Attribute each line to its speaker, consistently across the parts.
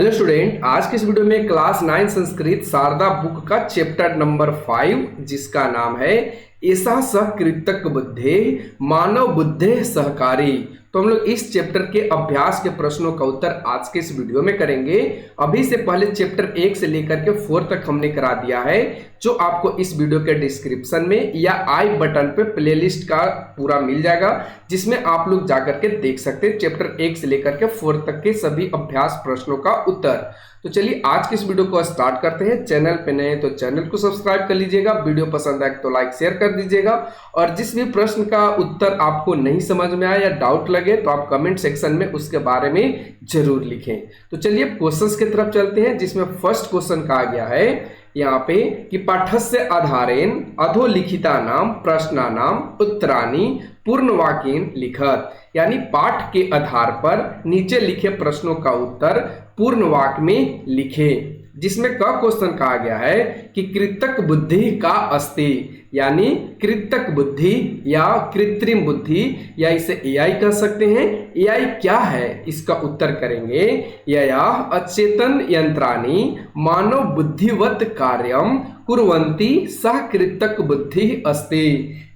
Speaker 1: Hello student, आज के इस वीडियो में क्लास 9 संस्कृत शारदा बुक का चैप्टर नंबर 5 जिसका नाम है ऐसा सकृतक बुद्धे मानव बुद्धे सहकारी। तो हम लोग इस चैप्टर के अभ्यास के प्रश्नों का उत्तर आज के इस वीडियो में करेंगे। अभी से पहले चैप्टर 1 से लेकर के 4 तक हमने करा दिया है, जो आपको इस वीडियो के डिस्क्रिप्शन में या आई बटन पे प्लेलिस्ट का पूरा मिल जाएगा, जिसमें आप लोग जाकर के देख सकते हैं चैप्टर 1 से लेकर के 4 तक के सभी अभ्यास प्रश्नों का उत्तर। तो चलिए आज के इस वीडियो को स्टार्ट करते हैं। चैनल पे नए तो चैनल को सब्सक्राइब कर लीजिएगा, वीडियो पसंद आए तो लाइक शेयर कर दीजिएगा, और जिस भी प्रश्न का उत्तर आपको नहीं समझ में आया या डाउट लगे तो आप कमेंट सेक्शन में उसके बारे में जरूर लिखें। तो चलिए क्वेश्चंस की तरफ चलते हैं, जिसमें फर्स्ट क्वेश्चन कहा गया है यहाँ पे कि पाठस्य आधारेण अधोलिखिता नाम प्रश्ना नाम उत्तरानी पूर्ण वाक्येन लिखत, यानी पाठ के आधार पर नीचे लिखे प्रश्नों का उत्तर पूर्ण वाक्य में लिखे। जिसमें क क्वेश्चन कहा गया है कि कृतक बुद्धि का अस्ति, यानी कृतक बुद्धि या कृत्रिम बुद्धि या इसे एआई कह सकते हैं। एआई क्या है इसका उत्तर करेंगे। यया अचेतन यंत्राणी मानव बुद्धिवत कार्यम कुर्वन्ति सह कृतक बुद्धि अस्ति,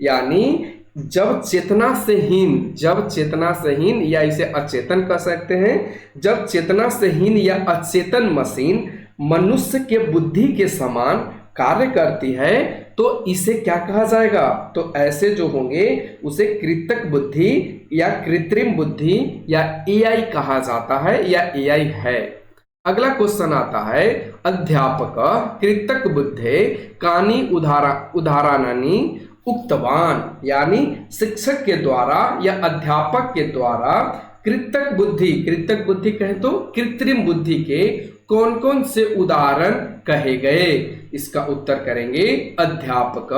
Speaker 1: यानी जब चेतना से हीन या इसे अचेतन कह सकते हैं, जब चेतना से हीन या अचेतन मशीन मनुष्य के बुद्धि के समान कार्य करती है तो इसे क्या कहा जाएगा। तो ऐसे जो होंगे उसे कृतक बुद्धि या कृत्रिम बुद्धि या एआई कहा जाता है या एआई है। अगला क्वेश्चन आता है अध्यापक कृतक बुद्धे कानी उदाहरणानि उक्तवान, यानी शिक्षक के द्वारा या अध्यापक के द्वारा कृतक बुद्धि कहें तो कृत्रिम बुद्धि के कौन कौन से उदाहरण कहे गए। इसका उत्तर करेंगे अध्यापक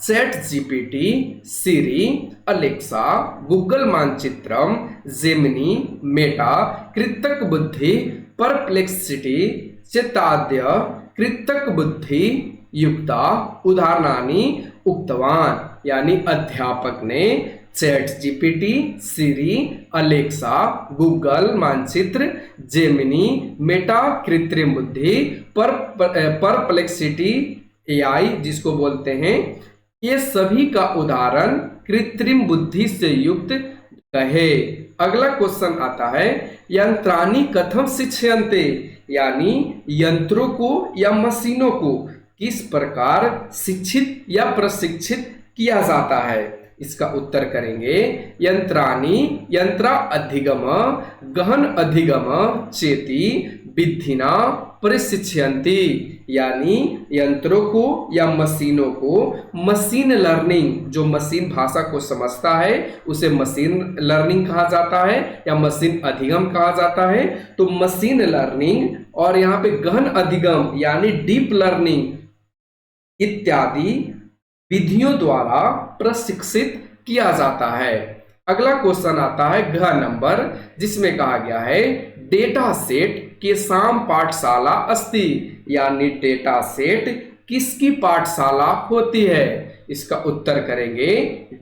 Speaker 1: चैट जीपीटी, सिरी, अलेक्सा, गूगल मानचित्रम, जेमिनी, मेटा, कृतक बुद्धि, परप्लेक्सिटी, चेताद्य, कृतक बुद्धि युक्ता उदाहरणानि उक्तवान, यानी अध्यापक ने चैट जीपीटी, सिरी, अलेक्सा, गूगल मानचित्र, जेमिनी, मेटा कृत्रिम बुद्धि, परप्लेक्सिटी एआई जिसको बोलते हैं, ये सभी का उदाहरण कृत्रिम बुद्धि से युक्त कहे। अगला क्वेश्चन आता है यंत्राणी कथम शिक्षयन्ते, यानी यंत्रों को या मशीनों को किस प्रकार शिक्षित या प्रशिक्षित किया जाता है। इसका उत्तर करेंगे यंत्राणी यंत्रा अधिगम गहन अधिगम चेती विधिना प्रशिक्षयन्ति, यानी यंत्रों को या मशीनों को मशीन लर्निंग, जो मशीन भाषा को समझता है उसे मशीन लर्निंग कहा जाता है या मशीन अधिगम कहा जाता है। तो मशीन लर्निंग और यहाँ पे गहन अधिगम यानी डीप लर्निंग इत्यादि विधियों द्वारा प्रशिक्षित किया जाता है। अगला क्वेश्चन आता है घ नंबर, जिसमें कहा गया है डेटा सेट के साम पाठशाला अस्ति, यानी डेटा सेट किसकी पाठशाला होती है। इसका उत्तर करेंगे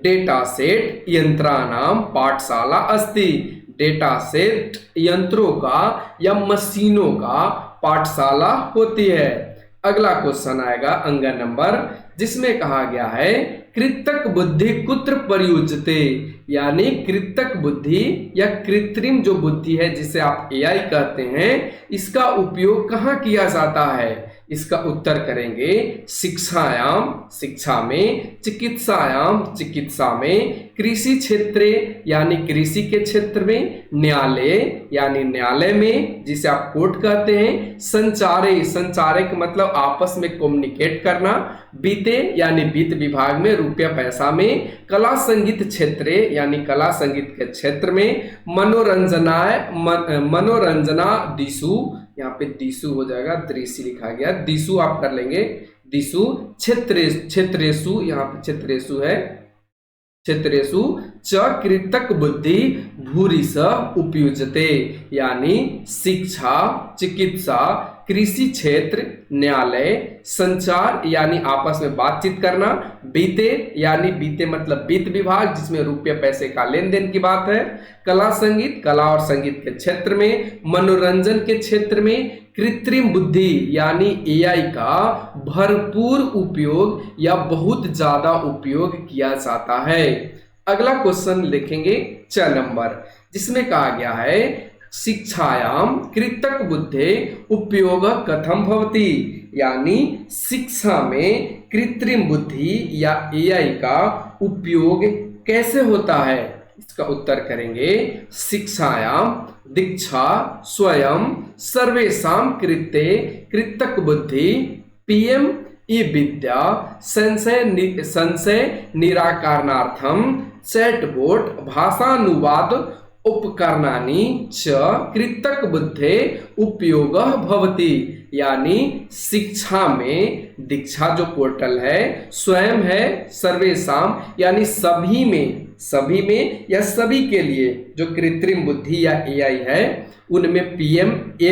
Speaker 1: डेटा सेट यंत्राणाम पाठशाला अस्ति, डेटा सेट यंत्रों का या मशीनों का पाठशाला होती है। अगला क्वेश्चन आएगा अंग नंबर, जिसमें कहा गया है कृतक बुद्धि कुत्र प्रयुज्यते, यानी कृतक बुद्धि या कृत्रिम जो बुद्धि है जिसे आप एआई कहते हैं, इसका उपयोग कहाँ किया जाता है। इसका उत्तर करेंगे शिक्षायाम शिक्षा में, चिकित्सायाम चिकित्सा में, कृषि क्षेत्रे यानी कृषि के क्षेत्र में, न्यायालय यानी न्यायालय में जिसे आप कोर्ट कहते हैं, संचारे संचारे का मतलब आपस में कम्युनिकेट करना, बीते यानी वित्त विभाग में रुपया पैसा में, कला संगीत क्षेत्रे यानी कला संगीत के क्षेत्र में, मनोरंजना दिशु, यहाँ पे दिशु हो जाएगा, दृश्य लिखा गया, दिशु आप कर लेंगे, दिशु क्षेत्रेषु, यहाँ पे क्षेत्रेषु है, क्षेत्रेषु च कृतक बुद्धि भूरिश उपयुज्यते, यानी शिक्षा, चिकित्सा, कृषि क्षेत्र, न्यायालय, संचार यानी आपस में बातचीत करना, बीते यानी बीते मतलब वित्त विभाग जिसमें रुपये पैसे का लेन देन की बात है, कला संगीत, कला और संगीत के क्षेत्र में, मनोरंजन के क्षेत्र में, कृत्रिम बुद्धि यानी एआई का भरपूर उपयोग या बहुत ज्यादा उपयोग किया जाता है। अगला क्वेश्चन लिखेंगे 6 नंबर, जिसमें कहा गया है शिक्षायां कृतक बुद्धे उपयोग कथम भवति, यानी शिक्षा में कृत्रिम बुद्धि या एआई का उपयोग कैसे होता है। इसका उत्तर करेंगे शिक्षायां दीक्षा स्वयं सर्वेषां कृते कृतक बुद्धि पीएम ई विद्या संशय निराकरणार्थम चैटबोट भाषानुवाद उपकरणानि च कृतक बुद्धे उपयोग भवति, यानी शिक्षा में दीक्षा जो पोर्टल है, स्वयं है, सर्वेशाम यानी सभी में या सभी के लिए जो कृत्रिम बुद्धि या एआई है उनमें पीएम ई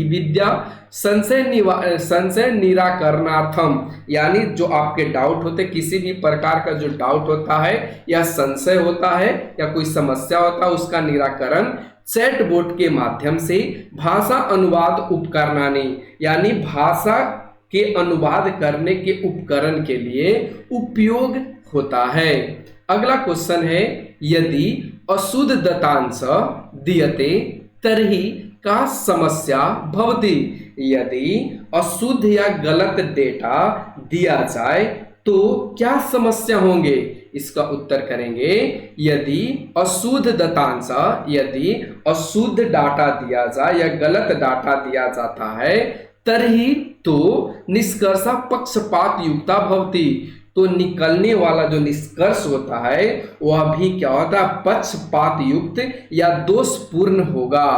Speaker 1: विद्या संशय निराकरणार्थम, यानी जो आपके डाउट होते, किसी भी प्रकार का जो डाउट होता है या संशय होता है या कोई समस्या होता है उसका निराकरण चैटबोट के माध्यम से भाषा अनुवाद उपकरणानि, यानी भाषा के अनुवाद करने के उपकरण के लिए उपयोग होता है। अगला क्वेश्चन है यदि अशुद्ध दत्तांश दीयते तर्हि का समस्या भवति, यदि अशुद्ध या गलत डेटा दिया जाए तो क्या समस्या होंगे। इसका उत्तर करेंगे यदि अशुद्ध दत्तांश, यदि अशुद्ध डाटा दिया जाए या गलत डाटा दिया जाता है तर्हि तो निष्कर्ष पक्षपात युक्ता भवति, तो निकलने वाला जो निष्कर्ष होता है वह भी क्या होता है, पक्षपात युक्त या दोषपूर्ण होगा।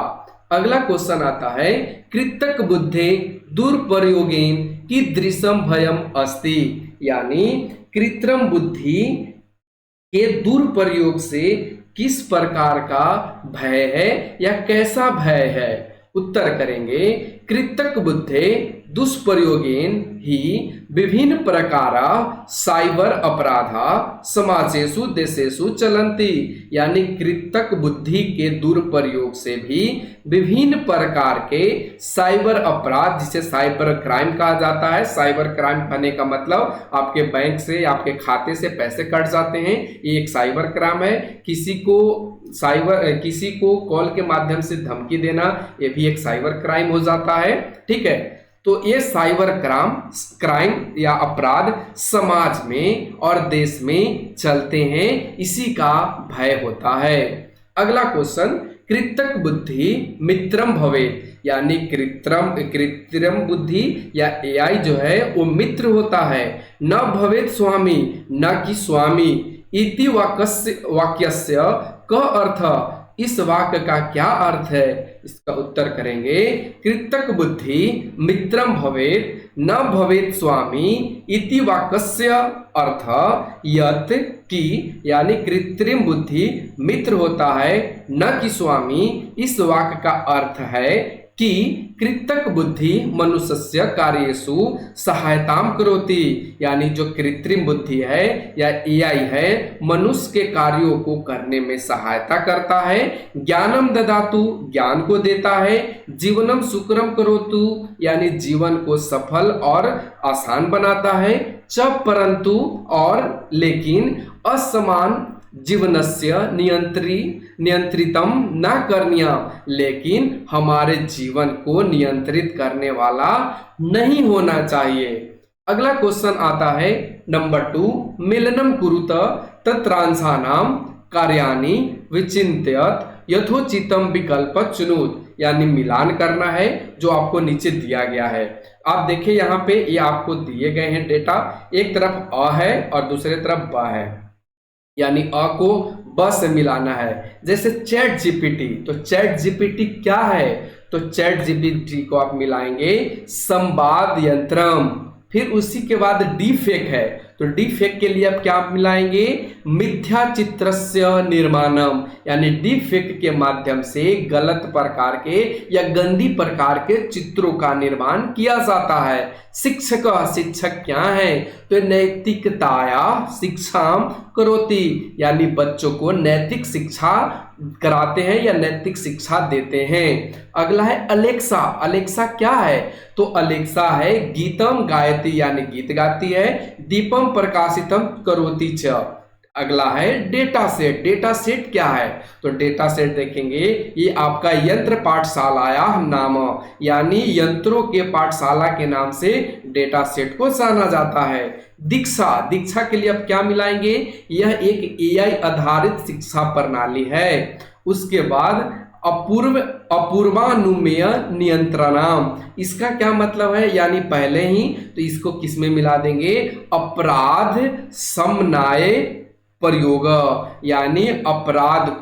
Speaker 1: अगला क्वेश्चन आता है कृतक बुद्धे दुरुपयोगेन कीदृशम भयम अस्ति, यानी कृत्रिम बुद्धि के दुरुपयोग से किस प्रकार का भय है या कैसा भय है। उत्तर करेंगे कृतक बुद्धे दुष्प्रयोगेन ही विभिन्न प्रकार साइबर अपराधा समाजेषु देशेषु चलन्ति, यानी कृतक बुद्धि के दुरुपयोग से भी विभिन्न प्रकार के साइबर अपराध, जिसे साइबर क्राइम कहा जाता है। साइबर क्राइम करने का मतलब आपके बैंक से, आपके खाते से पैसे कट जाते हैं, ये एक साइबर क्राइम है। किसी को कॉल के माध्यम से धमकी देना, ये भी एक साइबर क्राइम हो जाता है। ठीक है, तो ये साइबर क्राइम या अपराध समाज में और देश में चलते हैं, इसी का भय होता है। अगला क्वेश्चन कृतक बुद्धि मित्रम भवे, यानी कृत्रिम बुद्धि या एआई जो है वो मित्र होता है। न भवेत स्वामी, न कि स्वामी। इति वाक्यस्य क अर्थ, इस वाक्य का क्या अर्थ है। इसका उत्तर करेंगे कृतक बुद्धि मित्रम भवेत न भवेत स्वामी। इति वाक्यस्य अर्थ यत कि, यानी कृत्रिम बुद्धि मित्र होता है न कि स्वामी। इस वाक्य का अर्थ है कि कृतक बुद्धि मनुष्य कार्येषु सहायताम करोति, यानी जो कृत्रिम बुद्धि है या एआई है मनुष्य के कार्यों को करने में सहायता करता है। ज्ञानम ददातु, ज्ञान को देता है। जीवनम सुकरम करोतु, यानी जीवन को सफल और आसान बनाता है। च परंतु, और लेकिन, असमान जीवनस्य नियंत्रितम न करनिया, लेकिन हमारे जीवन को नियंत्रित करने वाला नहीं होना चाहिए। अगला क्वेश्चन आता है नंबर 2, मिलनम कुरुत तत्रांशानाम कार्याणि विचिन्त्यत यथोचितम विकल्प चुनुत, यानी मिलान करना है जो आपको नीचे दिया गया है। आप देखिए यहाँ पे ये आपको दिए गए हैं डेटा, एक तरफ अ है और दूसरे तरफ ब है, यानी अ को ब से मिलाना है। जैसे चैट जीपीटी, तो चैट जीपीटी क्या है, तो चैट जीपीटी को आप मिलाएंगे संवाद यंत्रम। फिर उसी के बाद डी फेक है, तो डिफेक्ट के लिए आप क्या मिलाएंगे, मिथ्या चित्रस्य निर्माणम, यानी डिफेक्ट के माध्यम से गलत प्रकार के या गंदी प्रकार के चित्रों का निर्माण किया जाता है। शिक्षक, शिक्षक क्या है, तो नैतिकताया शिक्षाम करोति, यानी बच्चों को नैतिक शिक्षा कराते हैं या नैतिक शिक्षा देते हैं। अगला है अलेक्सा। अलेक्सा क्या है, तो अलेक्सा है गीतम गायती, यानी गीत गाती है, दीपम प्रकाशितम करोति च। अगला है डेटा सेट। डेटा सेट क्या है, तो डेटा सेट देखेंगे ये आपका यंत्र पाठशालाया नाम, यानी यंत्रों के पाठशाला के नाम से डेटा सेट को जाना जाता है। दीक्षा। दीक्षा के लिए आप क्या मिलाएंगे, यह एक एआई आधारित शिक्षा प्रणाली है। उसके बाद अपूर्वानुमेय नियंत्रणाम, इसका क्या मतलब है, यानी पहले ही तो इसको किस में मिला देंगे, अपराध समन्वय प्रयोग, यानी अपराध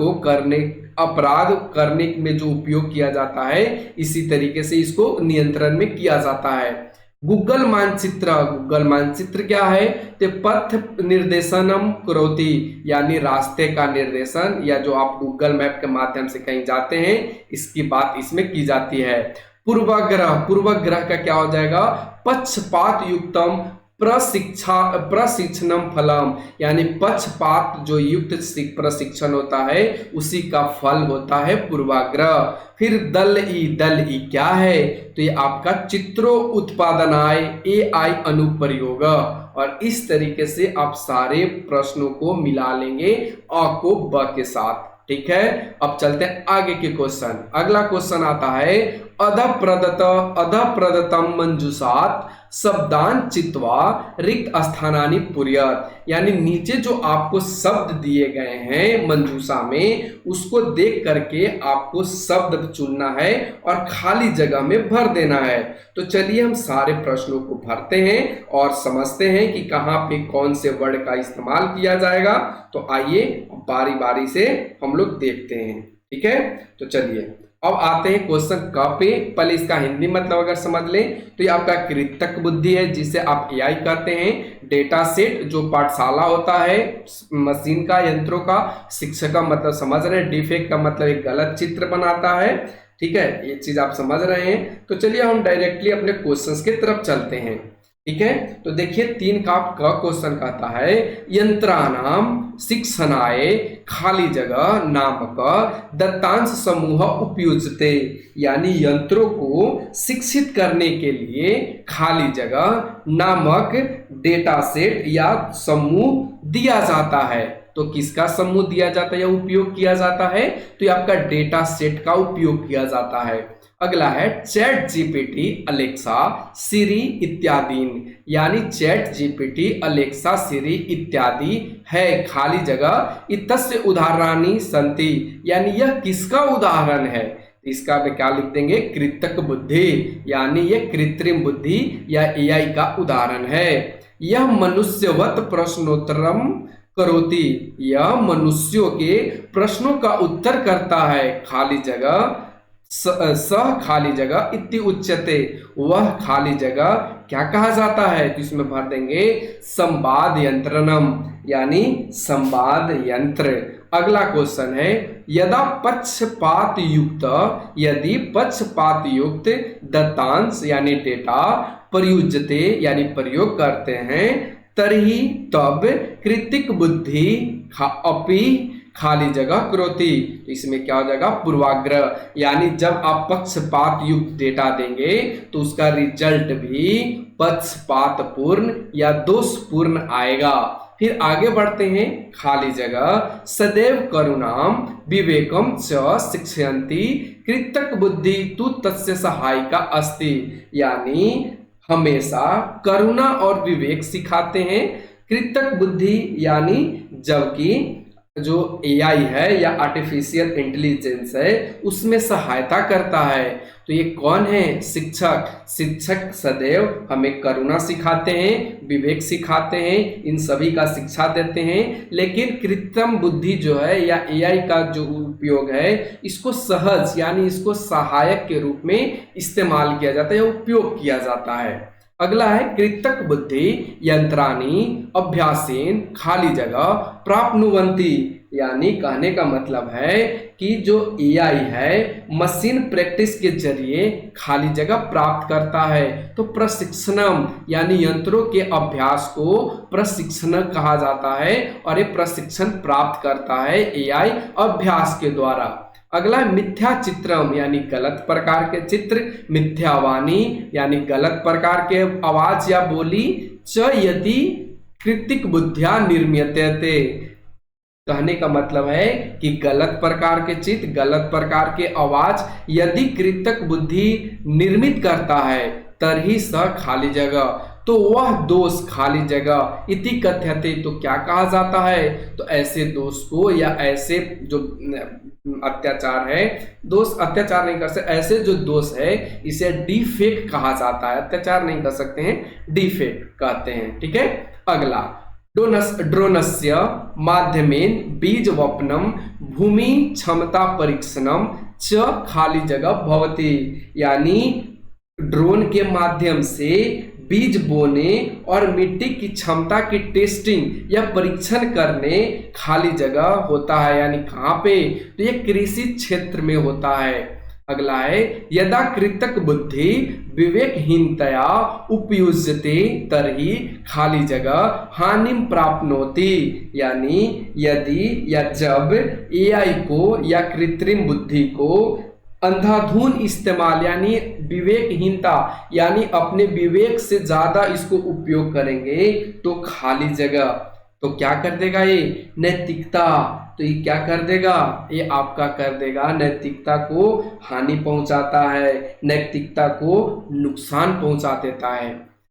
Speaker 1: करने में जो उपयोग किया जाता है इसी तरीके से इसको नियंत्रण में किया जाता है। गूगल मानचित्र। गूगल मानचित्र क्या है, तो पथ निर्देशनम करोति, यानी रास्ते का निर्देशन, या जो आप गूगल मैप के माध्यम से कहीं जाते हैं इसकी बात इसमें की जाती है। पूर्वाग्रह। पूर्वाग्रह का क्या हो जाएगा, पक्षपात युक्तम प्रशिक्षणम फलम, यानी पक्षपात जो युक्त प्रशिक्षण होता है उसी का फल होता है पूर्वाग्रह। फिर दल ई क्या है, तो ये आपका चित्रों उत्पादनाय एआई अनुप्रयोग, और इस तरीके से आप सारे प्रश्नों को मिला लेंगे अ को ब के साथ। ठीक है, अब चलते हैं आगे के क्वेश्चन। अगला क्वेश्चन आता है अधप्रदतम मंजूषात शब्दान चित्वा रिक्त स्थानानि पुर्यात, यानी नीचे जो आपको शब्द दिए गए हैं मंजूषा में उसको देख करके आपको शब्द चुनना है और खाली जगह में भर देना है। तो चलिए हम सारे प्रश्नों को भरते हैं और समझते हैं कि कहाँ पे कौन से वर्ड का इस्तेमाल किया जाएगा। तो आइए बारी बारी से हम लोग देखते हैं। ठीक है, तो चलिए अब आते हैं क्वेश्चन क पे। पहले इसका हिंदी मतलब अगर समझ लें तो ये आपका कृतक बुद्धि है जिसे आप एआई कहते हैं। डेटा सेट जो पाठशाला होता है मशीन का, यंत्रों का। शिक्षक का मतलब समझ रहे हैं, डिफेक्ट का मतलब एक गलत चित्र बनाता है। ठीक है, ये चीज आप समझ रहे हैं। तो चलिए हम डायरेक्टली अपने क्वेश्चंस की तरफ चलते हैं। ठीक है, तो देखिए 3 का क्वेश्चन कहता है यंत्राणाम शिक्षणाय खाली जगह नामक दत्तांश समूह उपयुज्यते, यानी यंत्रों को शिक्षित करने के लिए खाली जगह नामक डेटा सेट या समूह दिया जाता है। तो किसका समूह दिया जाता है या उपयोग किया जाता है, तो ये आपका डेटा सेट का उपयोग किया जाता है। अगला है चैट जीपीटी, अलेक्सा, सिरी इत्यादि, यानी चैट जीपीटी, अलेक्सा, सिरी इत्यादि है खाली जगह इतस्य उदाहरणानि सन्ति, यानी यह किसका उदाहरण है। इसका पे क्या लिख देंगे, कृतक बुद्धि, यानी यह कृत्रिम बुद्धि या एआई का उदाहरण है। यह मनुष्यवत प्रश्नोत्तरम करोति, यह मनुष्यों के प्रश्नों का उत्तर करता है खाली जगह सह खाली जगह इति उच्यते, वह खाली जगह क्या कहा जाता है, तो इसमें भर देंगे संवाद यंत्रनम, यानी संवाद यंत्र। अगला क्वेश्चन है यदा पक्षपात युक्त, यदि पक्षपात युक्त दत्तांश यानी डेटा प्रयुज्यते यानी प्रयोग करते हैं, तर्हि तब कृतिक बुद्धि अपि खाली जगह करोति, तो इसमें क्या हो जाएगा पूर्वाग्रह, यानी जब आप पक्षपात युक्त डेटा देंगे तो उसका रिजल्ट भी पक्षपातपूर्ण या दोषपूर्ण आएगा। फिर आगे बढ़ते हैं, खाली जगह सदैव करुणाम विवेकम च शिक्षयन्ति कृतक बुद्धि तु तस्य सहायिका अस्ति, यानी हमेशा करुणा और विवेक सिखाते हैं। कृतक बुद्धि यानी जबकि जो एआई है या आर्टिफिशियल इंटेलिजेंस है उसमें सहायता करता है। तो ये कौन है, शिक्षक। शिक्षक सदैव हमें करुणा सिखाते हैं, विवेक सिखाते हैं, इन सभी का शिक्षा देते हैं। लेकिन कृत्रिम बुद्धि जो है या एआई का जो उपयोग है इसको सहज यानी इसको सहायक के रूप में इस्तेमाल किया जाता है या उपयोग किया जाता है। अगला है कृतक बुद्धि यंत्राणी अभ्यासेन खाली जगह प्राप्नुवन्ति, यानी कहने का मतलब है कि जो एआई है मशीन प्रैक्टिस के जरिए खाली जगह प्राप्त करता है। तो प्रशिक्षणम यानी यंत्रों के अभ्यास को प्रशिक्षण कहा जाता है और ये प्रशिक्षण प्राप्त करता है एआई अभ्यास के द्वारा। अगला मिथ्या चित्रम यानी गलत प्रकार के चित्र, मिथ्यावाणी यानी गलत प्रकार के आवाज या बोली, च यदि कृत्रिक बुद्धिया निर्मीयते, कहने का मतलब है कि गलत प्रकार के चित्र, गलत प्रकार के आवाज यदि कृतक बुद्धि निर्मित करता है तरही स खाली जगह, तो वह दोष खाली जगह इति कथ्यते, तो क्या कहा जाता है, तो ऐसे दोष को या ऐसे जो अत्याचार है, दोष अत्याचार नहीं कर सकते, ऐसे जो दोष है इसे डिफेक्ट कहा जाता है, अत्याचार नहीं कर सकते हैं, डिफेक्ट कहते हैं। ठीक है। अगला ड्रोनस्य माध्यमेन बीजवपनम भूमि क्षमता परीक्षणम च खाली जगह भवति, यानी ड्रोन के माध्यम से बीज बोने और मिट्टी की क्षमता की टेस्टिंग या परीक्षण करने खाली जगह होता है, यानी कहाँ पे, तो ये कृषि क्षेत्र में होता है। अगला है यदा कृतक बुद्धि विवेकहीनतया उपयुज्यते तरही खाली जगह हानिम प्राप्नोति, यानी यदि या जब एआई को या कृत्रिम बुद्धि को अंधाधुन इस्तेमाल यानी विवेकहीनता यानी अपने विवेक से ज्यादा इसको उपयोग करेंगे तो खाली जगह, तो क्या कर देगा ये नैतिकता, तो ये क्या कर देगा, ये आपका कर देगा नैतिकता को हानि पहुंचाता है, नैतिकता को नुकसान पहुंचा देता है।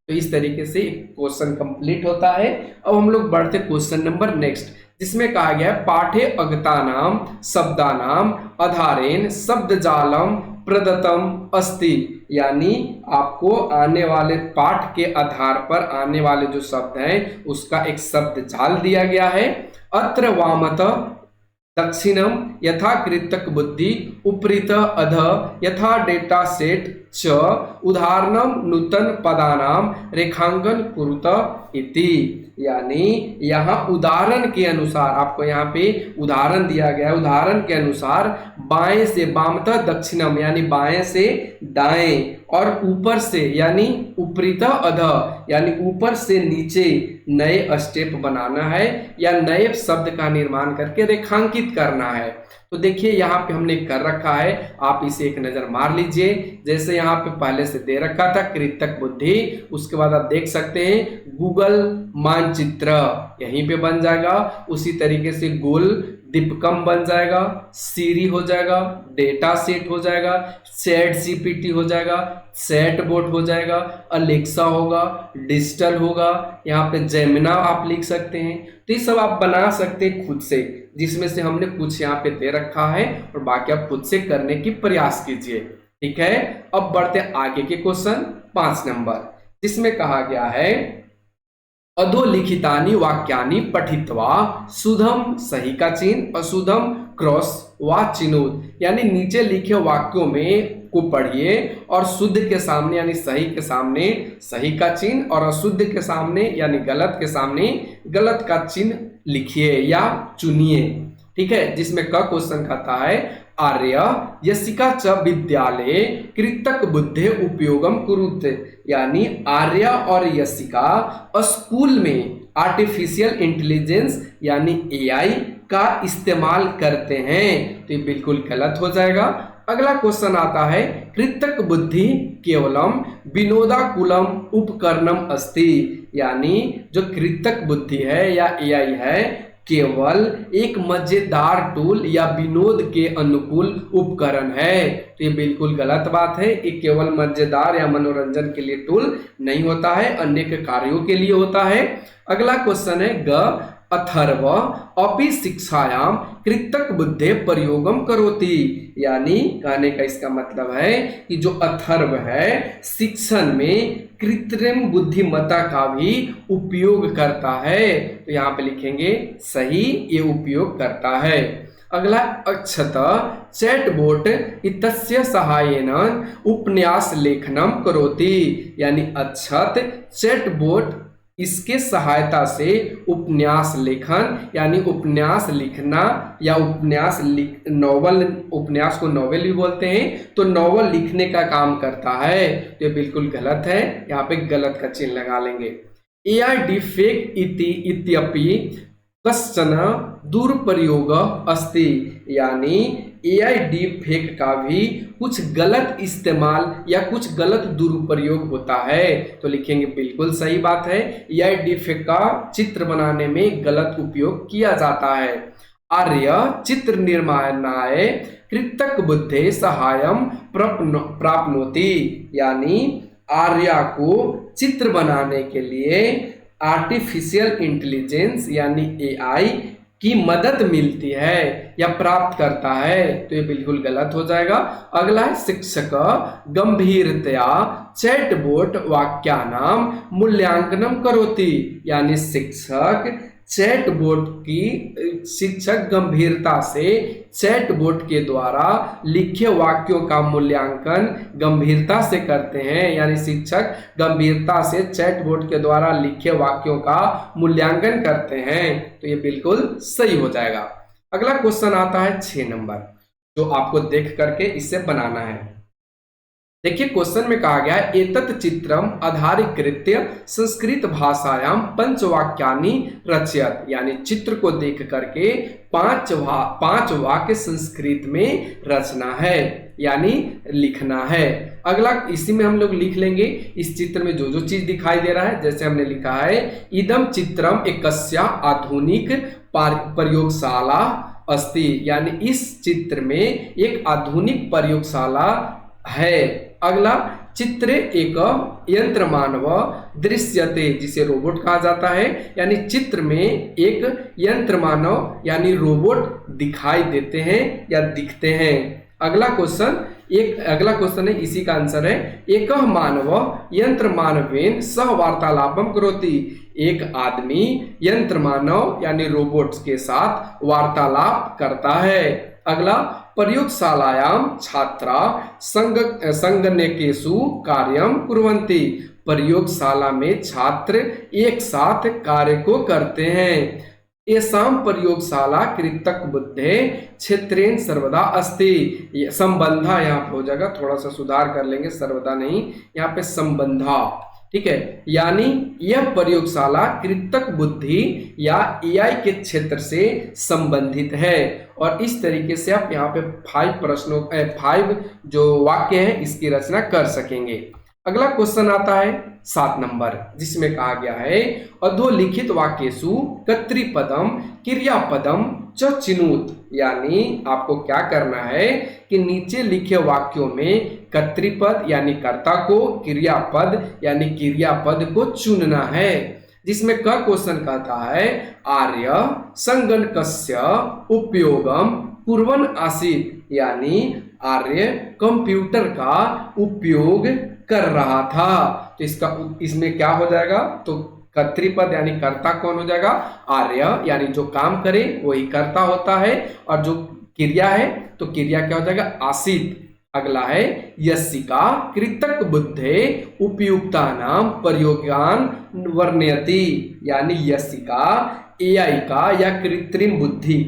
Speaker 1: तो इस तरीके से क्वेश्चन कंप्लीट होता है। अब हम लोग बढ़ते क्वेश्चन नंबर नेक्स्ट, जिसमें कहा गया है पाठे अगतानाम शब्दानाम आधारेण शब्द जालम प्रदत्तम अस्ति, यानी आपको आने वाले पाठ के आधार पर आने वाले जो शब्द हैं उसका एक शब्द जाल दिया गया है। अत्र वामतः दक्षिणम यथा कृतक बुद्धि उपरीत अध यथा डेटा सेट च उदाहरणम नूतन पदानाम रेखांकन कुरुत इति, यानी यहाँ उदाहरण के अनुसार आपको यहाँ पे उदाहरण दिया गया है, उदाहरण के अनुसार बाएं से वामतः दक्षिणम यानी बाएं से दाएं और ऊपर से यानी उपरीत अध यानी ऊपर से नीचे नए स्टेप बनाना है या नए शब्द का निर्माण करके रेखांकित करना है। तो देखिए यहाँ पे हमने कर रखा है, आप इसे एक नजर मार लीजिए। जैसे यहाँ पे पहले से दे रखा था कृतक बुद्धि, उसके बाद आप देख सकते हैं गूगल मानचित्र यहीं पे बन जाएगा, उसी तरीके से गोल दीपकम बन जाएगा, सीरी हो जाएगा, डेटा सेट हो जाएगा, चैट जीपीटी हो जाएगा, चैट बोट हो जाएगा, अलेक्सा होगा, डिजिटल होगा, यहाँ पे जेमिना आप लिख सकते हैं। तो ये सब आप बना सकते हैं खुद से, जिसमें से हमने कुछ यहाँ पे दे रखा है और बाकी आप खुद से करने की प्रयास कीजिए। ठीक है। अब बढ़ते आगे के क्वेश्चन 5 नंबर, जिसमें कहा गया है अधोलिखितानि वाक्यानि पठित्वा शुद्धम सही का चिन्ह अशुद्धम क्रॉस वा चिनोद, यानी नीचे लिखे वाक्यों में को पढ़िए और शुद्ध के सामने यानी सही के सामने सही का चिन्ह और अशुद्ध के सामने यानी गलत के सामने गलत का चिन्ह लिखिए या चुनिए। ठीक है। जिसमें क क्वेश्चन कहता है आर्य यसिका च विद्यालय कृतक बुद्धे उपयोगम कुरुते, यानी आर्य और यसिका स्कूल में आर्टिफिशियल इंटेलिजेंस यानी एआई का इस्तेमाल करते हैं, तो ये बिल्कुल गलत हो जाएगा। अगला क्वेश्चन आता है कृतक बुद्धि केवलम विनोदाकुलम उपकरणम अस्ति, यानी जो कृतक बुद्धि है या एआई है केवल एक मजेदार टूल या विनोद के अनुकूल उपकरण है, तो ये बिल्कुल गलत बात है। ये केवल मजेदार या मनोरंजन के लिए टूल नहीं होता है, अन्य के कार्यों के लिए होता है। अगला क्वेश्चन है ग अथर्व अपि शिक्षायाम कृतक बुद्धे प्रयोगम करोति, यानी कहने का इसका मतलब है कि जो अथर्व है शिक्षण में कृत्रिम बुद्धिमत्ता का भी उपयोग करता है, तो यहाँ पे लिखेंगे सही ये उपयोग करता है। अगला अक्षत चैटबोट इत्यस्य सहायेन उपन्यास लेखनम करोति, यानी अक्षत चैटबोट इसके सहायता से उपन्यास लेखन यानी उपन्यास लिखना या नॉवल, उपन्यास को नॉवेल भी बोलते हैं, तो नॉवल लिखने का काम करता है। तो ये बिल्कुल गलत है, यहाँ पे गलत का चिन्ह लगा लेंगे। एआई डिफेक्ट इति इत्यपि कश्चन दुरुपयोग अस्ति, यानी एआई डीप फेक का भी कुछ गलत इस्तेमाल या कुछ गलत दुरुपयोग होता है। तो लिखेंगे बिल्कुल सही बात है, एआई डीप फेक का चित्र बनाने में गलत उपयोग किया जाता है। आर्य चित्र निर्माणाय कृतक बुद्धे सहायम प्राप्नोति, यानी आर्या को चित्र बनाने के लिए आर्टिफिशियल इंटेलिजेंस यानी एआई की मदद मिलती है या प्राप्त करता है। तो ये बिल्कुल गलत हो जाएगा। अगला है शिक्षक गंभीरतया चैटबोट वाक्यानाम मूल्यांकनम करोति, यानी शिक्षक गंभीरता से चैटबोट के द्वारा लिखे वाक्यों का मूल्यांकन गंभीरता से करते हैं, यानी शिक्षक गंभीरता से चैटबोट के द्वारा लिखे वाक्यों का मूल्यांकन करते हैं। तो ये बिल्कुल सही हो जाएगा। अगला क्वेश्चन आता है 6 नंबर, जो आपको देख करके इसे बनाना है। देखिए क्वेश्चन में कहा गया है एतत् चित्रम आधारीकृत्य संस्कृत भाषायां पंचवाक्यानि रचयत, यानी चित्र को देख करके पांच वाक्य संस्कृत में रचना है यानी लिखना है। अगला इसी में हम लोग लिख लेंगे इस चित्र में जो जो चीज दिखाई दे रहा है, जैसे हमने लिखा है इदम चित्रम एकस्या आधुनिक प्रयोगशाला अस्ति, यानी इस चित्र में एक आधुनिक प्रयोगशाला है। अगला चित्र एक यंत्र मानव दृश्यते, जिसे रोबोट कहा जाता है, यानी चित्र में एक यंत्र मानव यानी रोबोट दिखाई देते हैं या दिखते हैं। अगला क्वेश्चन है, इसी का आंसर है एक मानव यंत्र मानवेन सह वार्तालापम करोति, एक आदमी यंत्र मानव यानी रोबोट्स के साथ वार्तालाप करता है। अगला प्रयोगशालायां छात्रा संगणकेषु कार्यम कुर्वन्ति, प्रयोगशाला में छात्र एक साथ कार्य को करते हैं। येषां प्रयोगशाला कृतक बुद्धे क्षेत्रेण सर्वदा अस्ति, संबंधा यहाँ पे हो जाएगा, थोड़ा सा सुधार कर लेंगे, सर्वदा नहीं, यहाँ पे संबंधा, ठीक है, यानी यह प्रयोगशाला कृतक बुद्धि या एआई के क्षेत्र से संबंधित है। और इस तरीके से आप यहाँ पे 5 जो वाक्य है इसकी रचना कर सकेंगे। अगला क्वेश्चन आता है 7 नंबर, जिसमें कहा गया है अधोलिखित वाक्येषु कर्तृपदम क्रियापदम च चिनुत, यानी आपको क्या करना है कि नीचे लिखे वाक्यों में कर्तृपद यानी कर्ता को, क्रियापद यानी क्रियापद को चुनना है। जिसमें क क्वेश्चन कहता है आर्य संगणकस्य उपयोगम कुर्वन् आसीत्, यानी आर्य कंप्यूटर का उपयोग कर रहा था। तो इसमें क्या हो जाएगा, तो कर्तृपद यानी कर्ता कौन हो जाएगा, आर्य, यानी जो काम करे वही कर्ता होता है, और जो क्रिया है तो क्रिया क्या हो जाएगा, आसीत। अगला है यस्सिका कृतक बुद्धे उपयुक्ता नाम प्रयोगान वर्णयति, यानी यस्सिका एआई का या कृत्रिम बुद्धि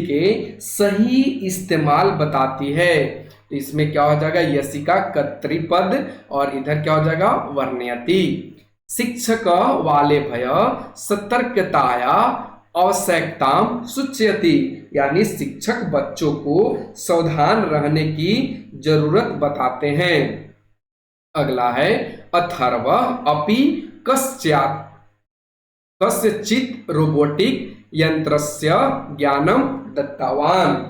Speaker 1: के सही इस्तेमाल बताती है। तो इसमें क्या हो जाएगा, यस्सिका कर्तृपद और इधर क्या हो जाएगा, वर्णयति। शिक्षक वाले भय सतर्कताया आवश्यकताम सूचयति, यानी शिक्षक बच्चों को सावधान रहने की जरूरत बताते हैं। अगला है अथर्व अपि कस्यचित् रोबोटिक यंत्रस्य ज्ञानम दत्तवान।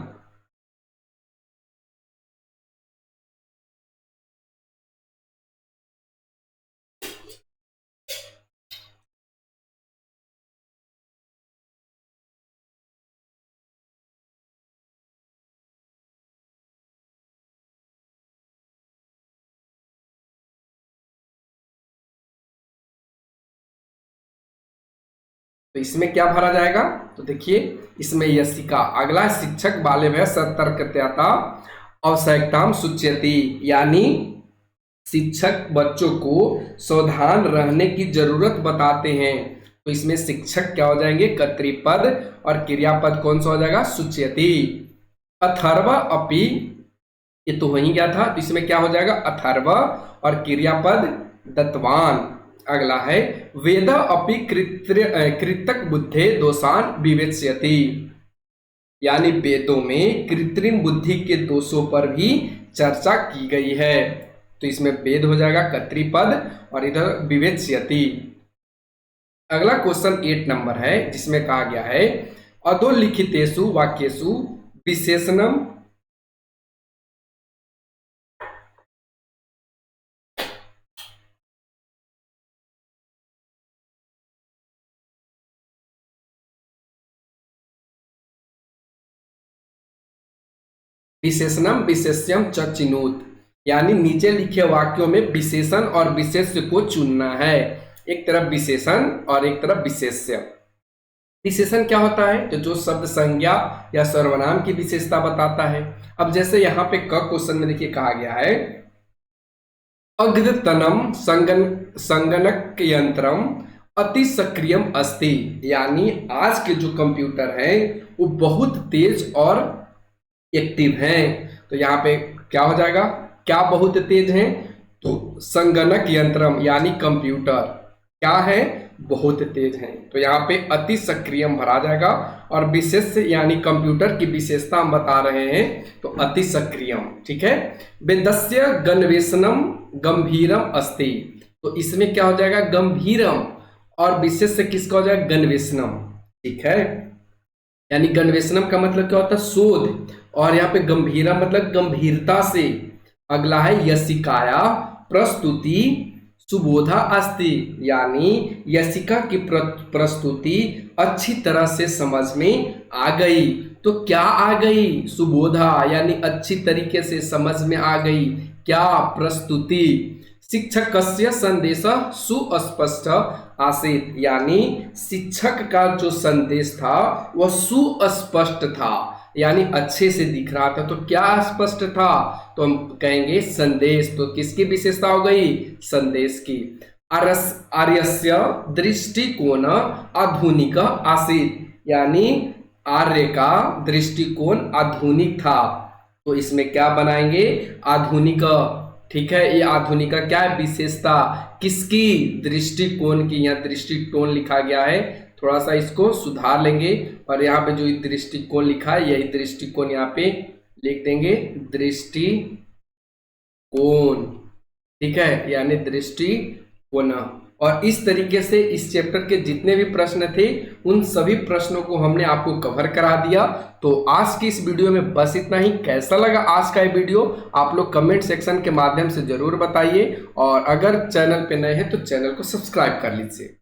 Speaker 1: तो इसमें क्या भरा जाएगा, तो देखिए इसमें यसिका, अगला शिक्षक बालेभ्य सतर्कता आवश्यकताम सूच्यति, यानी शिक्षक बच्चों को सावधान रहने की जरूरत बताते हैं। तो इसमें शिक्षक क्या हो जाएंगे, कर्तृपद, और क्रियापद कौन सा हो जाएगा, सूच्यति। अथर्व अपि, ये तो वहीं गया था, तो इसमें क्या हो जाएगा, अथर्व, और क्रियापद दत्तवान। अगला है वेद अपि कृतक बुद्धे दोषान विवेचयति, यानी वेदों में कृत्रिम बुद्धि के दोषों पर भी चर्चा की गई है। तो इसमें वेद हो जाएगा कर्तृपद, और इधर विवेचयति। अगला क्वेश्चन 8 नंबर है, जिसमें कहा गया है अधोलिखितेषु वाक्येषु विशेषणम विशेषणम विशेष्यम च चिनोत, यानी नीचे लिखे वाक्यों में विशेषण और विशेष्य को चुनना है। एक तरफ विशेषण और एक तरफ विशेष्य। विशेषण क्या होता है, तो जो शब्द संज्ञा या सर्वनाम की विशेषता बताता है। अब जैसे यहाँ पे क क्वेश्चन में देखिए कहा गया है अद्यतनम संगणक यंत्रम अति सक्रियम अस्ति, यानी आज के जो कंप्यूटर हैं वो बहुत तेज और एक्टिव हैं। तो यहाँ पे क्या हो जाएगा, क्या बहुत तेज हैं, तो संगणक यंत्रम यानी कंप्यूटर क्या है, बहुत तेज हैं। तो यहाँ पे अति सक्रियम भरा जाएगा, और विशेष यानी कंप्यूटर की विशेषता हम बता रहे हैं, तो अति सक्रियम। ठीक है। वेदस्य गणवेशनम गंभीरम अस्ति, तो इसमें क्या हो जाएगा, गंभीरम, और विशेष किसका हो जाएगा, गणवेशनम। ठीक है, यानी गणवेशनम का मतलब क्या होता है, शोध, और यहाँ पे गंभीरा मतलब गंभीरता से। अगला है यसिकाया प्रस्तुति सुबोधा अस्ति, यानी यसिका की प्रस्तुति अच्छी तरह से समझ में आ गई। तो क्या आ गई, सुबोधा, यानी अच्छी तरीके से समझ में आ गई, क्या, प्रस्तुति। शिक्षकस्य संदेश सुस्पष्ट आसीत, यानी शिक्षक का जो संदेश था वह सुस्पष्ट था, यानी अच्छे से दिख रहा था। तो क्या स्पष्ट था, तो हम कहेंगे संदेश। तो किसकी विशेषता हो गई, संदेश की। आर्यस्य दृष्टिकोण आधुनिक आसीत, यानी आर्य का दृष्टिकोण आधुनिक था। तो इसमें क्या बनाएंगे, आधुनिक। ठीक है, ये आधुनिक क्या है, विशेषता किसकी, दृष्टिकोण की। यहाँ दृष्टिकोण लिखा गया है, थोड़ा सा इसको सुधार लेंगे, और यहाँ पे जो दृष्टिकोण लिखा है यही दृष्टिकोण यहाँ पे लिख देंगे, दृष्टिकोण। ठीक है, यानी दृष्टिकोण। और इस तरीके से इस चैप्टर के जितने भी प्रश्न थे उन सभी प्रश्नों को हमने आपको कवर करा दिया। तो आज की इस वीडियो में बस इतना ही। कैसा लगा आज का ये वीडियो आप लोग कमेंट सेक्शन के माध्यम से जरूर बताइए, और अगर चैनल पे नए हैं तो चैनल को सब्सक्राइब कर लीजिए।